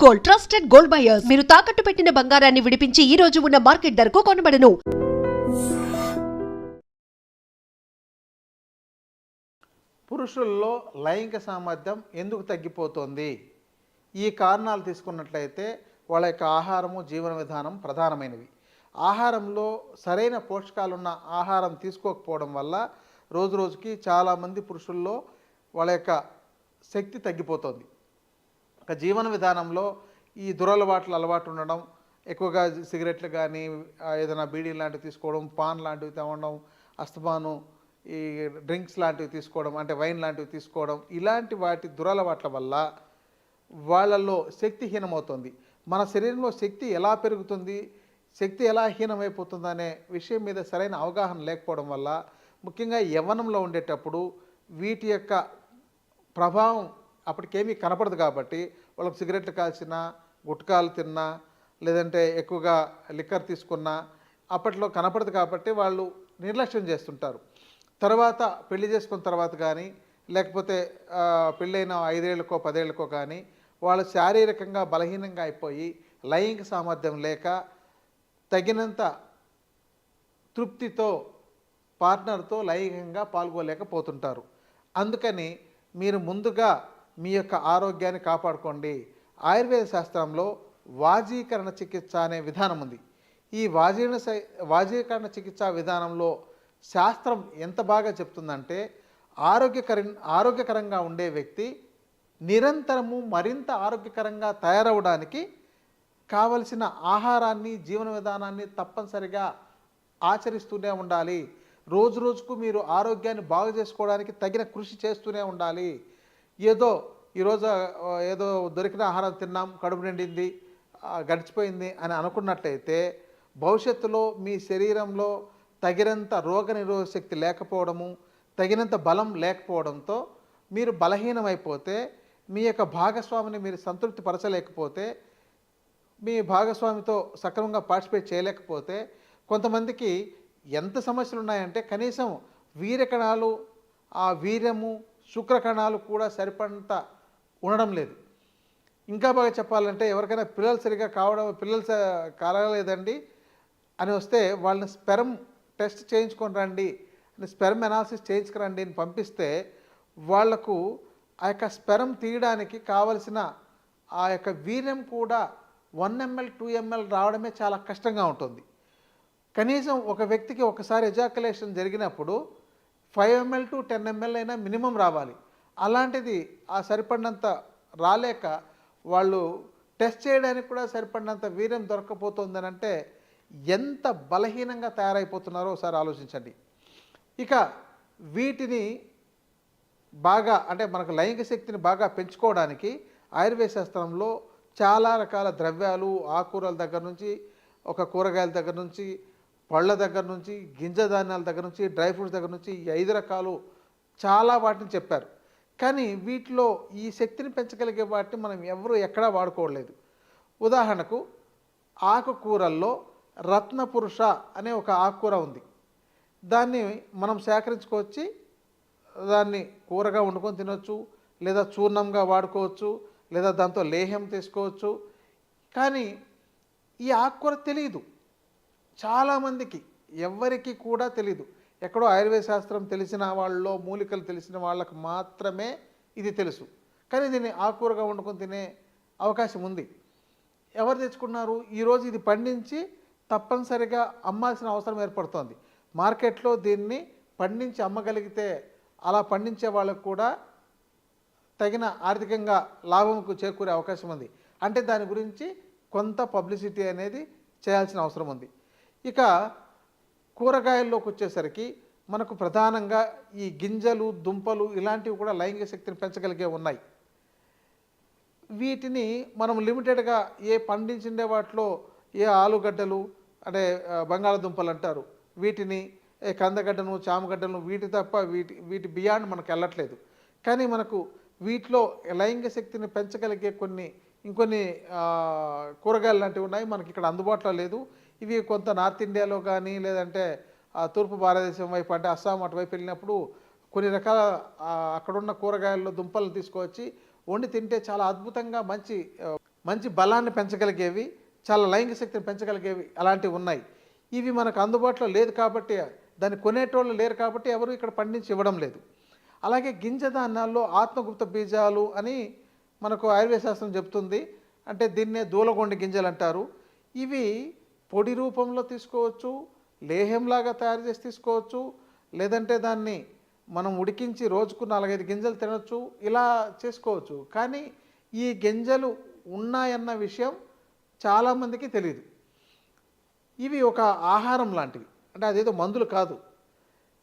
Gold, trusted gold buyers. మీరు తాకట్టు పెట్టిన బంగారాన్ని విడిపించి ఈ రోజు ఉన్న మార్కెట్ ధరకు కొనబడను. పురుషుల్లో లైంగిక సామర్థ్యం ఎందుకు తగ్గిపోతుంది? ఈ కారణాలు తీసుకున్నట్లయితే వాళ్ళ యొక్క ఆహారము, జీవన విధానం ప్రధానమైనవి. ఆహారంలో సరైన పోషకాలున్న ఆహారం తీసుకోకపోవడం వల్ల రోజు రోజుకి చాలామంది పురుషుల్లో వాళ్ళ యొక్క శక్తి తగ్గిపోతుంది. ఒక జీవన విధానంలో ఈ దురలవాట్లు అలవాటు ఉండడం, ఎక్కువగా సిగరెట్లు కానీ ఏదైనా బీడీ లాంటివి తీసుకోవడం, పాన్ లాంటివి తేవడం, అస్తమాను ఈ డ్రింక్స్ లాంటివి తీసుకోవడం, అంటే వైన్ లాంటివి తీసుకోవడం, ఇలాంటి వాటి దురలవాట్ల వల్ల వాళ్ళల్లో శక్తిహీనమవుతుంది. మన శరీరంలో శక్తి ఎలా పెరుగుతుంది, శక్తి ఎలా హీనమైపోతుంది అనే విషయం మీద సరైన అవగాహన లేకపోవడం వల్ల, ముఖ్యంగా యవ్వనంలో ఉండేటప్పుడు వీటి యొక్క ప్రభావం అప్పటికేమీ కనపడదు. కాబట్టి వాళ్ళకి సిగరెట్లు కాల్చినా, గుట్కాలు తిన్నా, లేదంటే ఎక్కువగా లిక్కర్ తీసుకున్నా అప్పట్లో కనపడదు. కాబట్టి వాళ్ళు నిర్లక్ష్యం చేస్తుంటారు. తర్వాత పెళ్లి చేసుకున్న తర్వాత కానీ, లేకపోతే పెళ్ళైన 5 ఏళ్ళకో 10 ఏళ్ళకో కానీ వాళ్ళు శారీరకంగా బలహీనంగా అయిపోయి లైంగిక సామర్థ్యం లేక తగినంత తృప్తితో పార్ట్నర్తో లైంగికంగా పాల్గొలేకపోతుంటారు. అందుకని మీరు ముందుగా మీ యొక్క ఆరోగ్యాన్ని కాపాడుకోండి. ఆయుర్వేద శాస్త్రంలో వాజీకరణ చికిత్స అనే విధానం ఉంది. ఈ వాజీకరణ చికిత్సా విధానంలో శాస్త్రం ఎంత బాగా చెప్తుందంటే, ఆరోగ్యకరంగా ఉండే వ్యక్తి నిరంతరము మరింత ఆరోగ్యకరంగా తయారవడానికి కావలసిన ఆహారాన్ని, జీవన విధానాన్ని తప్పనిసరిగా ఆచరిస్తూనే ఉండాలి. రోజు రోజుకు మీరు ఆరోగ్యాన్ని బాగు చేసుకోవడానికి తగిన కృషి చేస్తూనే ఉండాలి. ఈరోజు ఏదో దొరికిన ఆహారం తిన్నాం, కడుపు నిండింది, గడిచిపోయింది అని అనుకున్నట్లయితే భవిష్యత్తులో మీ శరీరంలో తగినంత రోగనిరోధక శక్తి లేకపోవడము, తగినంత బలం లేకపోవడంతో మీరు బలహీనమైపోతే, మీ యొక్క భాగస్వామిని మీరు సంతృప్తి పరచలేకపోతే, మీ భాగస్వామితో సక్రమంగా పార్టిసిపేట్ చేయలేకపోతే, కొంతమందికి ఎంత సమస్యలు ఉన్నాయంటే కనీసం వీర్యకణాలు, ఆ వీర్యము, శుక్రకణాలు కూడా సరిపడంత ఉండడం లేదు. ఇంకా బాగా చెప్పాలంటే ఎవరికైనా పిల్లలు కలగలేదండి అని వస్తే వాళ్ళని స్పెర్మ్ టెస్ట్ చేయించుకొని రండి అని, స్పెర్మ్ అనాలిసిస్ చేయించుకురండి అని పంపిస్తే వాళ్లకు ఆ యొక్క స్పెర్మ్ తీయడానికి కావలసిన ఆ యొక్క వీర్యం కూడా 1 ml 2 ml రావడమే చాలా కష్టంగా ఉంటుంది. కనీసం ఒక వ్యక్తికి ఒకసారి ఎజాకులేషన్ జరిగినప్పుడు 5 ml to 10 ml అయినా మినిమం రావాలి. అలాంటిది ఆ సరిపడినంత రాలేక వాళ్ళు టెస్ట్ చేయడానికి కూడా సరిపడినంత వీర్యం దొరకకపోతుందని అంటే ఎంత బలహీనంగా తయారైపోతున్నారో ఒకసారి ఆలోచించండి. ఇక వీటిని బాగా, అంటే మనకు లైంగిక శక్తిని బాగా పెంచుకోవడానికి ఆయుర్వేద శాస్త్రంలో చాలా రకాల ద్రవ్యాలు, ఆకుకూరల దగ్గర నుంచి, ఒక కూరగాయల దగ్గర నుంచి, పళ్ళ దగ్గర నుంచి, గింజ ధాన్యాల దగ్గర నుంచి, డ్రై ఫ్రూట్స్ దగ్గర నుంచి, ఈ 5 రకాలు చాలా వాటిని చెప్పారు. కానీ వీటిలో ఈ శక్తిని పెంచగలిగే వాటిని మనం ఎవరు ఎక్కడా వాడుకోవట్లేదు. ఉదాహరణకు ఆకుకూరల్లో రత్నపురుష అనే ఒక ఆకుకూర ఉంది. దాన్ని మనం సేకరించుకొచ్చి దాన్ని కూరగా వండుకొని తినవచ్చు, లేదా చూర్ణంగా వాడుకోవచ్చు, లేదా దాంతో లేహ్యం తీసుకోవచ్చు. కానీ ఈ ఆకుకూర తెలియదు చాలామందికి, ఎవ్వరికి కూడా తెలియదు. ఎక్కడో ఆయుర్వేద శాస్త్రం తెలిసిన వాళ్ళలో, మూలికలు తెలిసిన వాళ్ళకు మాత్రమే ఇది తెలుసు. కానీ దీన్ని ఆకుకూరగా వండుకొని తినే అవకాశం ఉంది. ఎవరు తెచ్చుకున్నారు? ఈరోజు ఇది పండించి తప్పనిసరిగా అమ్మాల్సిన అవసరం ఏర్పడుతోంది. మార్కెట్లో దీన్ని పండించి అమ్మగలిగితే అలా పండించే వాళ్ళకు కూడా తగిన ఆర్థికంగా లాభంకు చేకూరే అవకాశం ఉంది. అంటే దాని గురించి కొంత పబ్లిసిటీ అనేది చేయాల్సిన అవసరం ఉంది. ఇక కూరగాయల్లోకి వచ్చేసరికి మనకు ప్రధానంగా ఈ గింజలు, దుంపలు ఇలాంటివి కూడా లైంగిక శక్తిని పెంచగలిగే ఉన్నాయి. వీటిని మనం లిమిటెడ్గా పండించిండే వాటిలో ఆలుగడ్డలు, అంటే బంగాళదుంపలు అంటారు, వీటిని కందగడ్డను, చామగడ్డలను, వీటి తప్ప వీటి బియాండ్ మనకు వెళ్ళట్లేదు. కానీ మనకు వీటిలో లైంగిక శక్తిని పెంచగలిగే ఇంకొన్ని కూరగాయలు లాంటివి ఉన్నాయి, మనకి ఇక్కడ అందుబాటులో లేదు. ఇవి కొంత నార్త్ ఇండియాలో కానీ, లేదంటే తూర్పు భారతదేశం వైపు, అంటే అస్సాం అటువైపు వెళ్ళినప్పుడు కొన్ని రకాల అక్కడున్న కూరగాయల్లో దుంపలను తీసుకొచ్చి వండి తింటే చాలా అద్భుతంగా మంచి బలాన్ని పెంచగలిగేవి, చాలా లైంగిక శక్తిని పెంచగలిగేవి అలాంటివి ఉన్నాయి. ఇవి మనకు అందుబాటులో లేదు కాబట్టి, దాన్ని కొనేటోళ్ళు లేరు కాబట్టి ఎవరు ఇక్కడ పండించి ఇవ్వడం లేదు. అలాగే గింజ ధాన్యాల్లో ఆత్మగుప్త బీజాలు అని మనకు ఆయుర్వేద శాస్త్రం చెప్తుంది. అంటే దీన్నే దూలగొండి గింజలు అంటారు. ఇవి పొడి రూపంలో తీసుకోవచ్చు, లేహంలాగా తయారు చేసి తీసుకోవచ్చు, లేదంటే దాన్ని మనం ఉడికించి రోజుకు 4-5 గింజలు తినొచ్చు, ఇలా చేసుకోవచ్చు. కానీ ఈ గింజలు ఉన్నాయన్న విషయం చాలామందికి తెలియదు. ఇవి ఒక ఆహారం లాంటివి, అంటే అదేదో మందులు కాదు.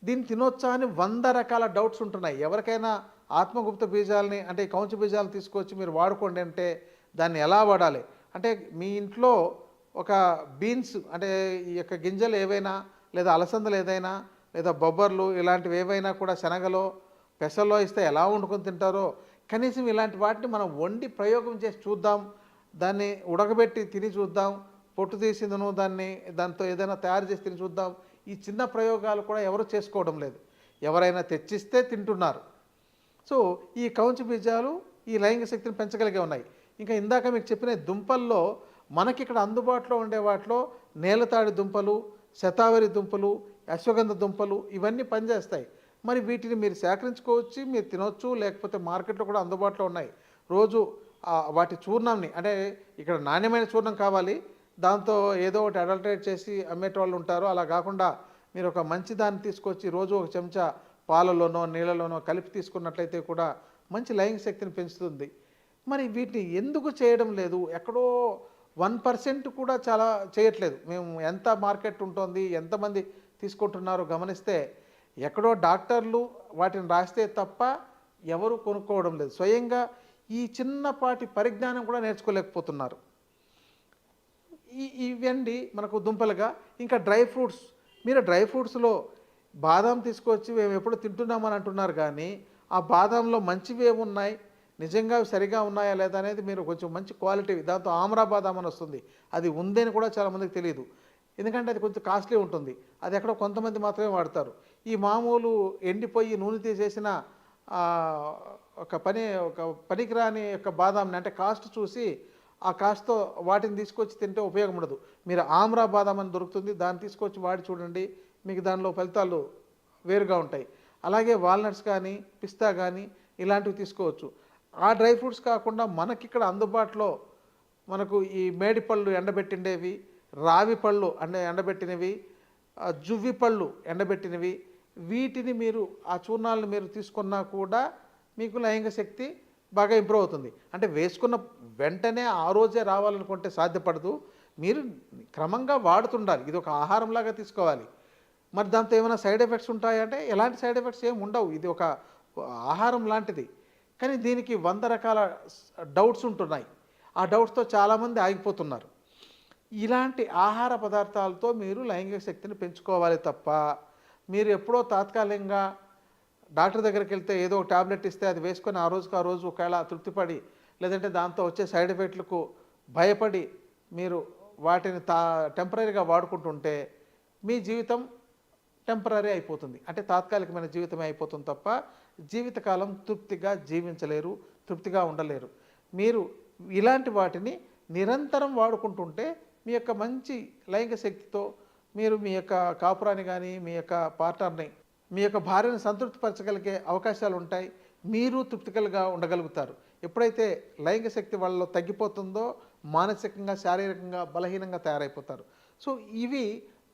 దీన్ని తినొచ్చా అని 100 రకాల డౌట్స్ ఉంటున్నాయి. ఎవరికైనా ఆత్మగుప్త బీజాలని అంటే కౌంచ బీజాలను తీసుకొచ్చి మీరు వాడుకోండి అంటే దాన్ని ఎలా వాడాలి అంటే, మీ ఇంట్లో ఒక బీన్స్ అంటే ఈ యొక్క గింజలు ఏవైనా, లేదా అలసందలు ఏదైనా, లేదా బొబ్బర్లు ఇలాంటివి ఏవైనా కూడా శనగలో పెసల్లో ఇస్తే ఎలా వండుకొని తింటారో, కనీసం ఇలాంటి వాటిని మనం వండి ప్రయోగం చేసి చూద్దాం, దాన్ని ఉడకబెట్టి తిని చూద్దాం, పొట్టు తీసిందను దాంతో ఏదైనా తయారు చేసి తిని చూద్దాం. ఈ చిన్న ప్రయోగాలు కూడా ఎవరు చేసుకోవడం లేదు. ఎవరైనా తెచ్చిస్తే తింటున్నారు. సో ఈ కౌంచ బీజాలు ఈ లైంగిక శక్తిని పెంచగలిగే ఉన్నాయి. ఇంకా ఇందాక మీకు చెప్పిన దుంపల్లో మనకి ఇక్కడ అందుబాటులో ఉండే వాటిలో నేలతాడి దుంపలు, శతావరి దుంపలు, అశ్వగంధ దుంపలు ఇవన్నీ పనిచేస్తాయి. మరి వీటిని మీరు సేకరించుకోవచ్చు, మీరు తినొచ్చు, లేకపోతే మార్కెట్లో కూడా అందుబాటులో ఉన్నాయి. రోజు వాటి చూర్ణంని అంటే ఇక్కడ నాణ్యమైన చూర్ణం కావాలి, దాంతో ఏదో ఒకటి అడల్టరేట్ చేసి అమ్మేటోళ్ళు ఉంటారు. అలా కాకుండా మీరు ఒక మంచి దాన్ని తీసుకొచ్చి రోజు ఒక చెంచా పాలలోనో నీళ్ళలోనో కలిపి తీసుకున్నట్లయితే కూడా మంచి లైంగిక శక్తిని పెంచుతుంది. మరి వీటిని ఎందుకు చేయడం లేదు? ఎక్కడో 1% కూడా చాలా చేయట్లేదు. మేము ఎంత మార్కెట్ ఉంటుంది, ఎంతమంది తీసుకుంటున్నారో గమనిస్తే ఎక్కడో డాక్టర్లు వాటిని రాస్తే తప్ప ఎవరు కొనుక్కోవడం లేదు. స్వయంగా ఈ చిన్నపాటి పరిజ్ఞానం కూడా నేర్చుకోలేకపోతున్నారు. ఇవండి మనకు దుంపలుగా. ఇంకా డ్రై ఫ్రూట్స్, మీరు డ్రై ఫ్రూట్స్లో బాదాం తీసుకొచ్చి మేము ఎప్పుడు తింటున్నామని అంటున్నారు, కానీ ఆ బాదాంలో మంచివి ఏమున్నాయి, నిజంగా సరిగా ఉన్నాయా లేదా అనేది మీరు కొంచెం మంచి క్వాలిటీ, దాంతో ఆమ్రా బాదాం అని వస్తుంది, అది ఉందని కూడా చాలామందికి తెలియదు. ఎందుకంటే అది కొంచెం కాస్ట్లీ ఉంటుంది. అది ఎక్కడో కొంతమంది మాత్రమే వాడతారు. ఈ మామూలు ఎండిపోయి నూనె తీసేసిన ఒక పనికిరాని యొక్క బాదాంని అంటే కాస్ట్ చూసి ఆ కాస్ట్తో వాటిని తీసుకొచ్చి తింటే ఉపయోగం ఉండదు. మీరు ఆమ్రా బాదాం అని దొరుకుతుంది, దాన్ని తీసుకొచ్చి వాడి చూడండి, మీకు దానిలో ఫలితాలు వేరుగా ఉంటాయి. అలాగే వాల్నట్స్ కానీ, పిస్తా కానీ ఇలాంటివి తీసుకోవచ్చు. ఆ డ్రై ఫ్రూట్స్ కాకుండా మనకిక్కడ అందుబాటులో మనకు ఈ మేడి పళ్ళు ఎండబెట్టిండేవి, రావి పళ్ళు ఎండబెట్టినవి, జువ్వి పళ్ళు ఎండబెట్టినవి, వీటిని మీరు ఆ చూర్ణాలను మీరు తీసుకున్నా కూడా మీకు లైంగిక శక్తి బాగా ఇంప్రూవ్ అవుతుంది. అంటే వేసుకున్న వెంటనే ఆ రోజే రావాలనుకుంటే సాధ్యపడదు. మీరు క్రమంగా వాడుతుండాలి. ఇది ఒక ఆహారంలాగా తీసుకోవాలి. మరి దాంతో ఏమైనా సైడ్ ఎఫెక్ట్స్ ఉంటాయంటే ఎలాంటి సైడ్ ఎఫెక్ట్స్ ఏమి ఉండవు. ఇది ఒక ఆహారం లాంటిది. కానీ దీనికి 100 రకాల డౌట్స్ ఉంటున్నాయి. ఆ డౌట్స్తో చాలామంది ఆగిపోతున్నారు. ఇలాంటి ఆహార పదార్థాలతో మీరు లైంగిక శక్తిని పెంచుకోవాలి తప్ప, మీరు ఎప్పుడో తాత్కాలికంగా డాక్టర్ దగ్గరికి వెళ్తే ఏదో ఒక టాబ్లెట్ ఇస్తే అది వేసుకొని ఆ రోజుకి ఆ రోజు ఒకవేళ తృప్తిపడి, లేదంటే దాంతో వచ్చే సైడ్ ఎఫెక్ట్లకు భయపడి మీరు వాటిని టెంపరీగా వాడుకుంటుంటే మీ జీవితం టెంపరీ అయిపోతుంది. అంటే తాత్కాలికమైన జీవితమే అయిపోతుంది తప్ప జీవితకాలం తృప్తిగా జీవించలేరు, తృప్తిగా ఉండలేరు. మీరు ఇలాంటి వాటిని నిరంతరం వాడుకుంటుంటే మీ యొక్క మంచి లైంగిక శక్తితో మీరు మీ యొక్క కాపురాన్ని కానీ, మీ యొక్క పార్ట్నర్ని, మీ యొక్క భార్యను సంతృప్తిపరచగలిగే అవకాశాలు ఉంటాయి. మీరు తృప్తికలుగా ఉండగలుగుతారు. ఎప్పుడైతే లైంగిక శక్తి వాళ్ళలో తగ్గిపోతుందో మానసికంగా, శారీరకంగా బలహీనంగా తయారైపోతారు. సో ఇవి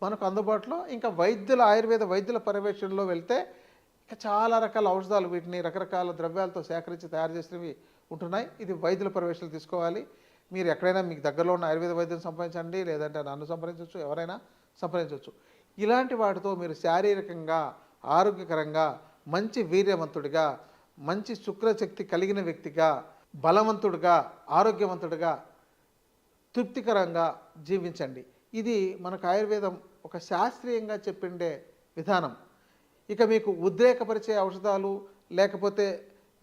మనకు అందుబాటులో. ఇంకా ఆయుర్వేద వైద్యుల పర్యవేక్షణలో వెళ్తే ఇంకా చాలా రకాల ఔషధాలు, వీటిని రకరకాల ద్రవ్యాలతో సేకరించి తయారు చేసినవి ఉంటున్నాయి. ఇది వైద్యుల పర్యవేక్షణలు తీసుకోవాలి. మీరు ఎక్కడైనా మీకు దగ్గరలో ఉన్న ఆయుర్వేద వైద్యం సంప్రదించండి, లేదంటే నన్ను సంప్రదించవచ్చు, ఎవరైనా సంప్రదించవచ్చు. ఇలాంటి వాటితో మీరు శారీరకంగా, ఆరోగ్యకరంగా, మంచి వీర్యవంతుడిగా, మంచి శుక్రశక్తి కలిగిన వ్యక్తిగా, బలవంతుడిగా, ఆరోగ్యవంతుడిగా, తృప్తికరంగా జీవించండి. ఇది మనకు ఆయుర్వేదం ఒక శాస్త్రీయంగా చెప్పిండే విధానం. ఇక మీకు ఉద్రేకపరిచే ఔషధాలు, లేకపోతే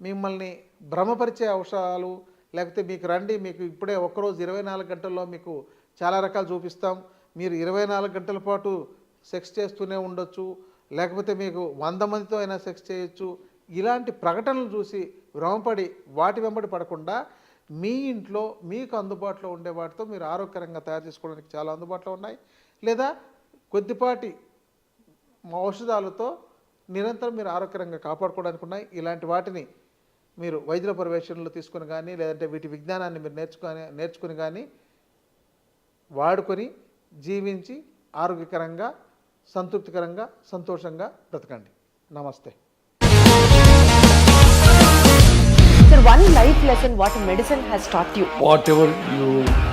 మిమ్మల్ని భ్రమపరిచే ఔషధాలు, లేకపోతే మీకు రండి, మీకు ఇప్పుడే ఒక్కరోజు 24 గంటల్లో మీకు చాలా రకాలు చూపిస్తాం, మీరు 24 గంటల పాటు సెక్స్ చేస్తూనే ఉండొచ్చు, లేకపోతే మీకు 100 మందితో అయినా సెక్స్ చేయొచ్చు, ఇలాంటి ప్రకటనలు చూసి భ్రమపడి వాటి వెంబడి పడకుండా మీ ఇంట్లో మీకు అందుబాటులో ఉండే వాటితో మీరు ఆరోగ్యకరంగా తయారు చేసుకోవడానికి చాలా అందుబాటులో ఉన్నాయి. లేదా కొద్దిపాటి ఔషధాలతో నిరంతరం మీరు ఆరోగ్యకరంగా కాపాడుకోవడానికి ఉన్నాయి. ఇలాంటి వాటిని మీరు వైద్యుల పర్యవేక్షణలో తీసుకుని కానీ, లేదంటే వీటి విజ్ఞానాన్ని మీరు నేర్చుకుని కానీ వాడుకొని జీవించి ఆరోగ్యకరంగా, సంతృప్తికరంగా, సంతోషంగా బ్రతకండి. నమస్తే. Sir, one life lesson what medicine has taught you. Whatever you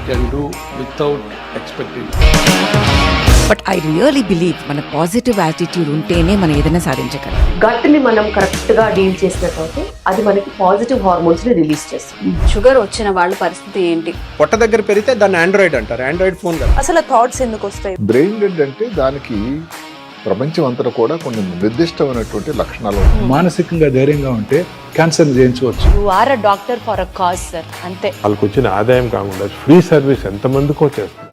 can do without expecting. But I really believe మన పాజిటివ్ యాటిట్యూడ్ ఉంటేనే మనం ఏదైనా సాధించగలం. గట్ ని మనం కరెక్ట్ గా డీల్ చేసినట్లయితే అది మనకి పాజిటివ్ హార్మోన్స్ ని రిలీజ్ చేస్తుంది. షుగర్ వచ్చిన వాళ్ళ పరిస్థితి ఏంటి? పొట్ట దగ్గర పెరిగితే దాన్ని ఆండ్రాయిడ్ అంటారు, ఆండ్రాయిడ్ ఫోన్ కదా. అసలు థాట్స్ ఎందుకు వస్తాయి? బ్రెయిన్ డెడ్ అంటే దానికి ప్రపంచం అంతా కూడా కొన్ని నిర్దిష్టమైనటువంటి లక్షణాలు ఉన్నాయి. మానసికంగా ధైర్యంగా ఉంటే క్యాన్సర్ జయించవచ్చు. You are a doctor for a cause sir, అంతే. వాళ్ళకి వచ్చిన ఆదాయం కాకుండా ఫ్రీ సర్వీస్ ఎంతమందికో చేస్తుంది.